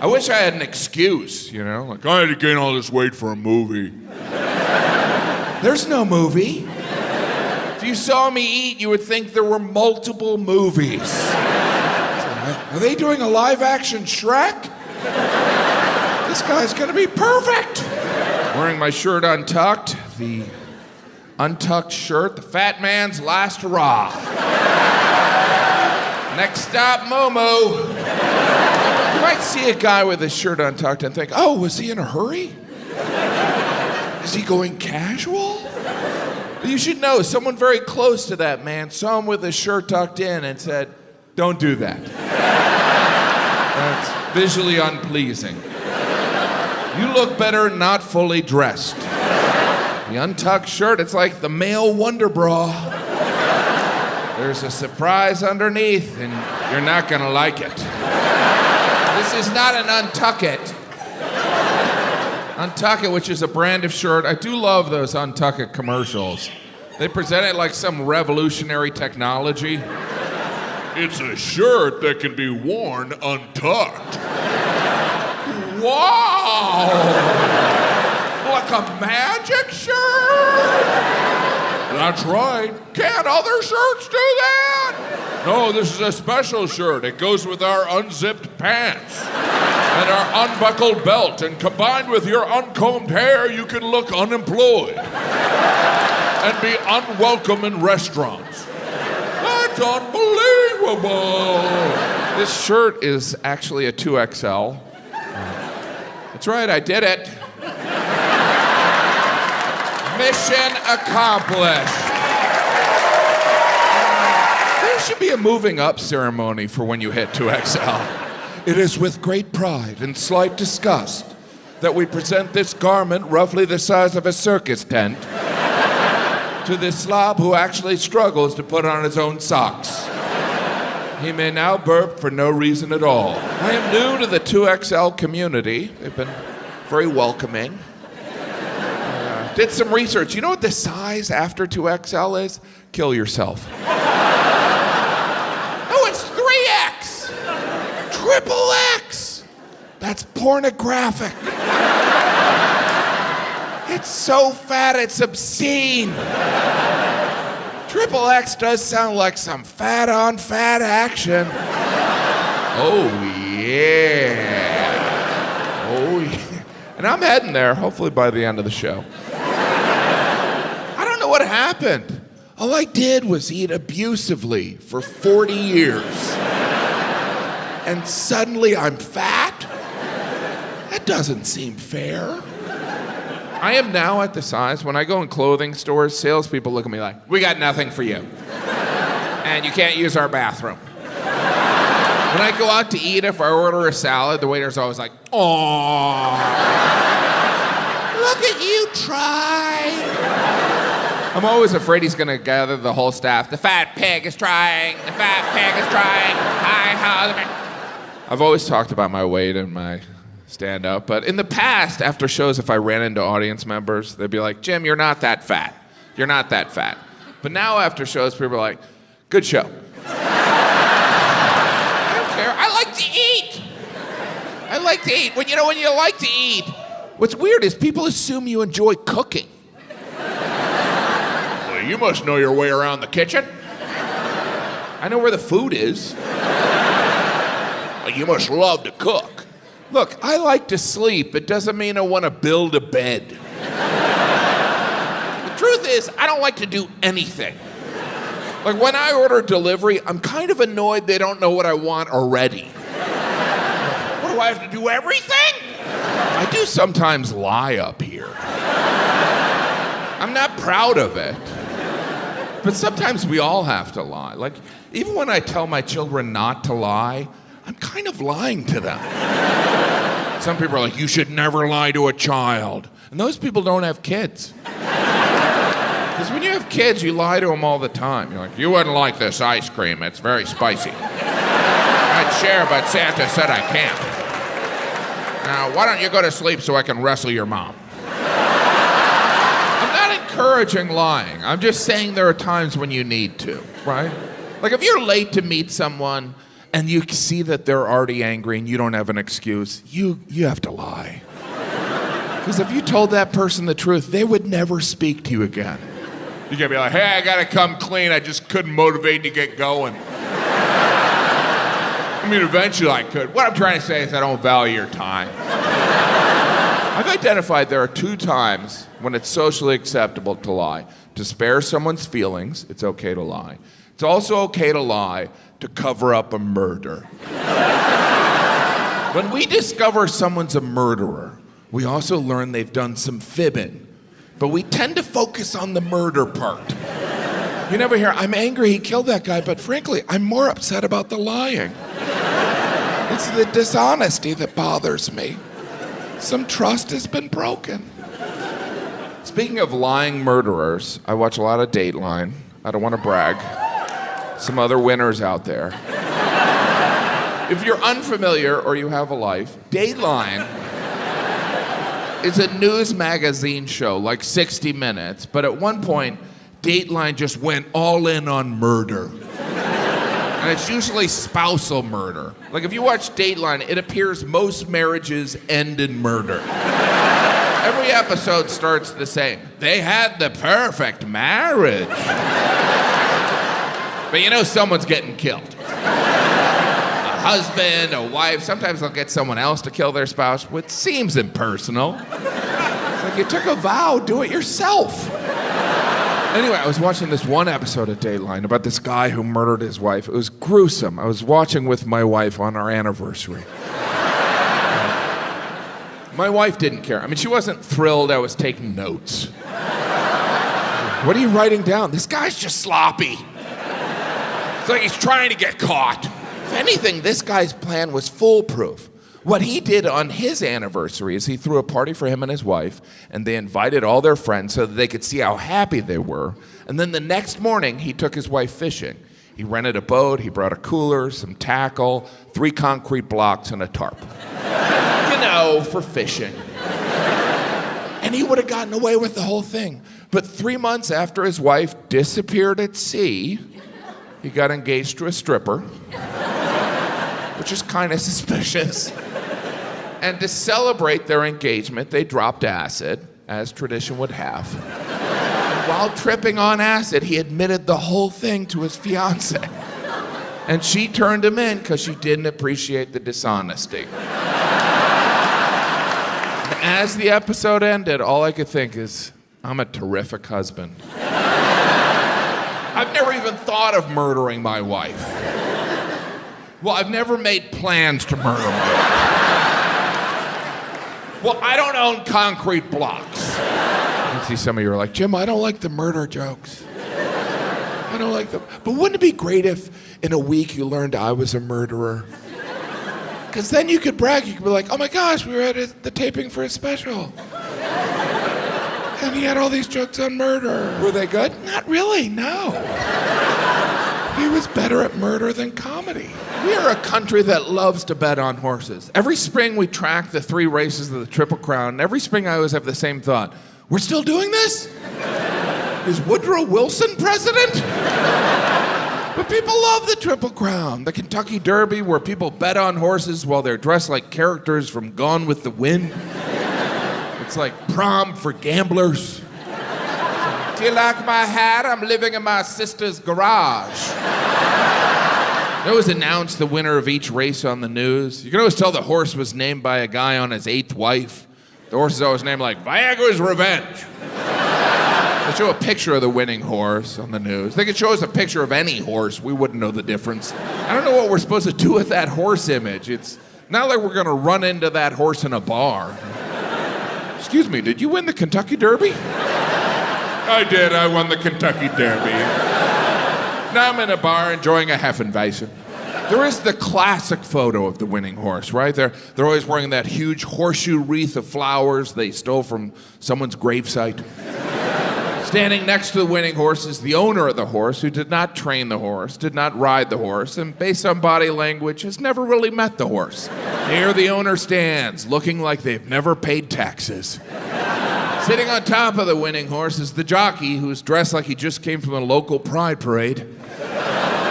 I wish I had an excuse, like I had to gain all this weight for a movie. There's no movie. If you saw me eat, you would think there were multiple movies. Are they doing a live-action Shrek? This guy's gonna be perfect. Wearing my shirt untucked, the untucked shirt, the fat man's last hurrah. Next stop, Momo. You might see a guy with his shirt untucked and think, oh, was he in a hurry? Is he going casual? But you should know, someone very close to that man saw him with his shirt tucked in and said, don't do that. That's visually unpleasing. You look better not fully dressed. The untucked shirt, it's like the male wonder bra. There's a surprise underneath, and you're not gonna like it. This is not an Untuck It. Untuck It, which is a brand of shirt. I do love those Untuck It commercials. They present it like some revolutionary technology. It's a shirt that can be worn untucked. Wow! Like a magic shirt? That's right. Can't other shirts do that? No, this is a special shirt. It goes with our unzipped pants and our unbuckled belt, and combined with your uncombed hair, you can look unemployed and be unwelcome in restaurants. That's unbelievable. This shirt is actually a 2XL. That's right, I did it. Mission accomplished. There should be a moving up ceremony for when you hit 2XL. It is with great pride and slight disgust that we present this garment, roughly the size of a circus tent, to this slob who actually struggles to put on his own socks. He may now burp for no reason at all. I am new to the 2XL community. They've been very welcoming. Did some research. You know what the size after 2XL is? Kill yourself. Oh, it's 3X! Triple X! That's pornographic. It's so fat, it's obscene. Triple X does sound like some fat-on-fat action. Oh, yeah. Oh, yeah. And I'm heading there, hopefully by the end of the show. I don't know what happened. All I did was eat abusively for 40 years. And suddenly I'm fat? That doesn't seem fair. I am now at the size, when I go in clothing stores, salespeople look at me like, we got nothing for you. And you can't use our bathroom. When I go out to eat, if I order a salad, the waiter's always like, "Aww, look at you try." I'm always afraid he's gonna gather the whole staff. The fat pig is trying. The fat pig is trying. Hi, husband. I've always talked about my weight and my stand-up, but in the past, after shows, if I ran into audience members, they'd be like, Jim, you're not that fat. You're not that fat. But now after shows, people are like, good show. I like to eat. I like to eat. When you like to eat, what's weird is people assume you enjoy cooking. Well, you must know your way around the kitchen. I know where the food is. Well, you must love to cook. Look, I like to sleep. It doesn't mean I want to build a bed. The truth is, I don't like to do anything. Like when I order delivery, I'm kind of annoyed they don't know what I want already. What do I have to do, everything? I do sometimes lie up here. I'm not proud of it. But sometimes we all have to lie. Like, even when I tell my children not to lie, I'm kind of lying to them. Some people are like, you should never lie to a child. And those people don't have kids. Because when you have kids, you lie to them all the time. You're like, you wouldn't like this ice cream. It's very spicy. I'd share, but Santa said I can't. Now, why don't you go to sleep so I can wrestle your mom? I'm not encouraging lying. I'm just saying there are times when you need to, right? Like if you're late to meet someone and you see that they're already angry and you don't have an excuse, you have to lie. Because if you told that person the truth, they would never speak to you again. You gotta be like, hey, I gotta come clean. I just couldn't motivate to get going. I mean, eventually I could. What I'm trying to say is I don't value your time. I've identified there are 2 times when it's socially acceptable to lie. To spare someone's feelings, it's okay to lie. It's also okay to lie to cover up a murder. When we discover someone's a murderer, we also learn they've done some fibbing. But we tend to focus on the murder part. You never hear, I'm angry he killed that guy, but frankly, I'm more upset about the lying. It's the dishonesty that bothers me. Some trust has been broken. Speaking of lying murderers, I watch a lot of Dateline. I don't want to brag. Some other winners out there. If you're unfamiliar or you have a life, Dateline is a news magazine show, like 60 Minutes, but at one point, Dateline just went all in on murder. And it's usually spousal murder. Like if you watch Dateline, it appears most marriages end in murder. Every episode starts the same. They had the perfect marriage. But you know someone's getting killed. A husband, a wife, sometimes they'll get someone else to kill their spouse, which seems impersonal. It's like you took a vow, do it yourself. Anyway, I was watching this one episode of Dateline about this guy who murdered his wife. It was gruesome. I was watching with my wife on our anniversary. My wife didn't care. I mean, she wasn't thrilled I was taking notes. What are you writing down? This guy's just sloppy. It's like he's trying to get caught. If anything, this guy's plan was foolproof. What he did on his anniversary is he threw a party for him and his wife, and they invited all their friends so that they could see how happy they were. And then the next morning, he took his wife fishing. He rented a boat, he brought a cooler, some tackle, 3 concrete blocks, and a tarp. You know, for fishing. And he would have gotten away with the whole thing. But 3 months after his wife disappeared at sea, he got engaged to a stripper, which is kind of suspicious. And to celebrate their engagement, they dropped acid, as tradition would have. While tripping on acid, he admitted the whole thing to his fiancée. And she turned him in because she didn't appreciate the dishonesty. And as the episode ended, all I could think is, I'm a terrific husband. I've never even thought of murdering my wife. Well, I've never made plans to murder my wife. Well, I don't own concrete blocks. I see some of you are like, Jim, I don't like the murder jokes. I don't like them. But wouldn't it be great if in a week you learned I was a murderer? Because then you could brag. You could be like, oh my gosh, we were at the taping for a special. And he had all these jokes on murder. Were they good? Not really, no. He was better at murder than comedy. We are a country that loves to bet on horses. Every spring we track the 3 races of the Triple Crown, and every spring I always have the same thought. We're still doing this? Is Woodrow Wilson president? But people love the Triple Crown. The Kentucky Derby, where people bet on horses while they're dressed like characters from Gone with the Wind. It's like prom for gamblers. Do you like my hat? I'm living in my sister's garage. They always announce the winner of each race on the news. You can always tell the horse was named by a guy on his 8th wife. The horse is always named like Viagra's Revenge. They show a picture of the winning horse on the news. They could show us a picture of any horse. We wouldn't know the difference. I don't know what we're supposed to do with that horse image. It's not like we're going to run into that horse in a bar. Excuse me, did you win the Kentucky Derby? I did. I won the Kentucky Derby. Now I'm in a bar enjoying a Hefeweizen. There is the classic photo of the winning horse, right? They're always wearing that huge horseshoe wreath of flowers they stole from someone's gravesite. Standing next to the winning horse is the owner of the horse, who did not train the horse, did not ride the horse, and based on body language, has never really met the horse. Here the owner stands, looking like they've never paid taxes. Sitting on top of the winning horse is the jockey, who's dressed like he just came from a local pride parade.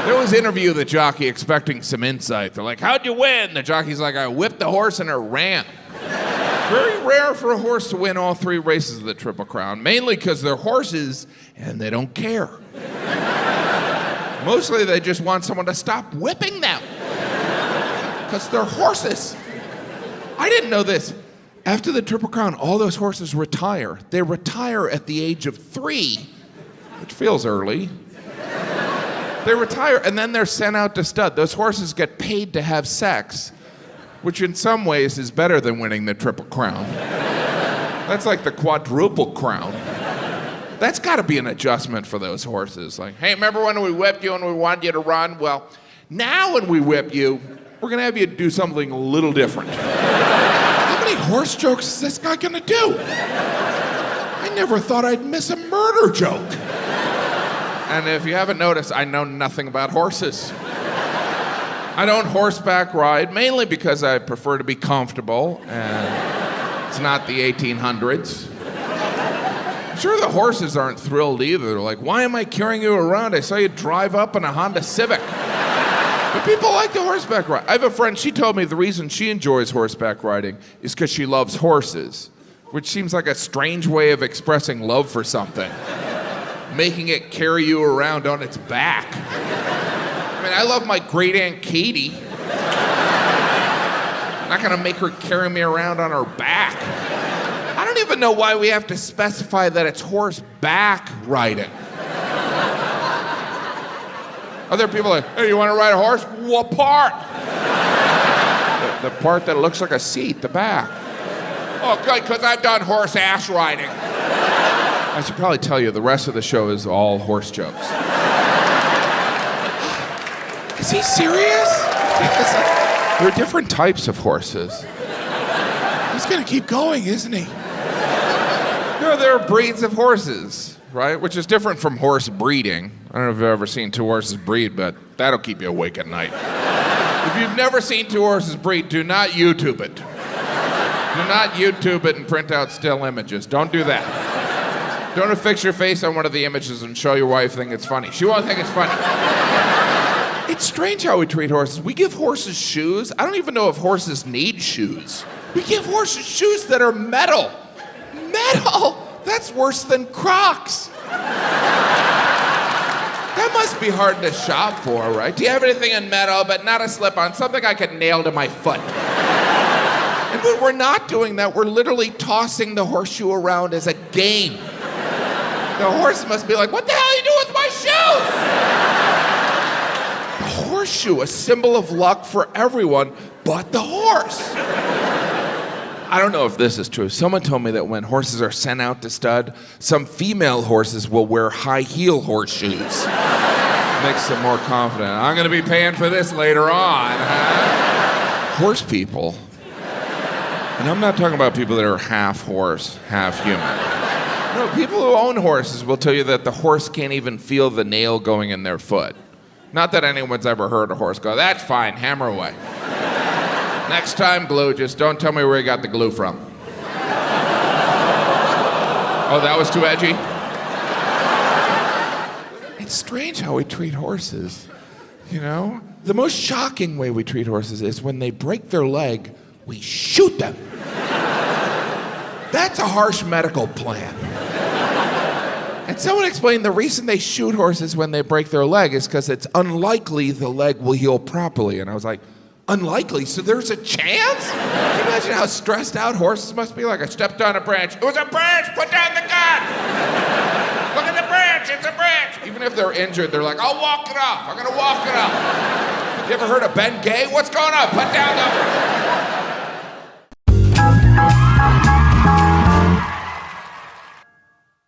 They always interview the jockey expecting some insight. They're like, how'd you win? The jockey's like, I whipped the horse and it ran. Very rare for a horse to win all 3 races of the Triple Crown, mainly because they're horses and they don't care. Mostly they just want someone to stop whipping them because they're horses. I didn't know this. After the Triple Crown, all those horses retire. They retire at the age of 3, which feels early. They retire and then they're sent out to stud. Those horses get paid to have sex, which in some ways is better than winning the Triple Crown. That's like the quadruple crown. That's got to be an adjustment for those horses. Like, hey, remember when we whipped you and we wanted you to run? Well, now when we whip you, we're going to have you do something a little different. How many horse jokes is this guy going to do? I never thought I'd miss a murder joke. And if you haven't noticed, I know nothing about horses. I don't horseback ride, mainly because I prefer to be comfortable, and it's not the 1800s. I'm sure the horses aren't thrilled either. They're like, why am I carrying you around? I saw you drive up in a Honda Civic. But people like the horseback ride. I have a friend, she told me the reason she enjoys horseback riding is because she loves horses, which seems like a strange way of expressing love for something. Making it carry you around on its back. I mean, I love my great Aunt Katie. I'm not gonna make her carry me around on her back. I don't even know why we have to specify that it's horseback riding. Other people are like, hey, you wanna ride a horse? What part? The part that looks like a seat, the back. Oh, good, because I've done horse ass riding. I should probably tell you, the rest of the show is all horse jokes. Is he serious? There are different types of horses. He's gonna keep going, isn't he? No, there are breeds of horses, right? Which is different from horse breeding. I don't know if you've ever seen 2 horses breed, but that'll keep you awake at night. If you've never seen 2 horses breed, do not YouTube it. Do not YouTube it and print out still images. Don't do that. Don't affix your face on one of the images and show your wife think it's funny. She won't think it's funny. It's strange how we treat horses. We give horses shoes. I don't even know if horses need shoes. We give horses shoes that are metal. Metal? That's worse than Crocs. That must be hard to shop for, right? Do you have anything in metal, but not a slip-on, something I could nail to my foot? And when we're not doing that, we're literally tossing the horseshoe around as a game. The horse must be like, what the hell are you doing with my shoes? The horseshoe, a symbol of luck for everyone but the horse. I don't know if this is true. Someone told me that when horses are sent out to stud, some female horses will wear high heel horseshoes. Makes them more confident. I'm going to be paying for this later on, huh? Horse people. And I'm not talking about people that are half horse, half human. No, people who own horses will tell you that the horse can't even feel the nail going in their foot. Not that anyone's ever heard a horse go, that's fine, hammer away. Next time, glue, just don't tell me where you got the glue from. Oh, that was too edgy? It's strange how we treat horses, you know? The most shocking way we treat horses is when they break their leg, we shoot them. That's a harsh medical plan. And someone explained the reason they shoot horses when they break their leg is because it's unlikely the leg will heal properly. And I was like, unlikely? So there's a chance? Can you imagine how stressed out horses must be? Like, I stepped on a branch. It was a branch! Put down the gun! Look at the branch! It's a branch! Even if they're injured, they're like, I'll walk it off. I'm gonna walk it off. You ever heard of Ben Gay? What's going on? Put down the...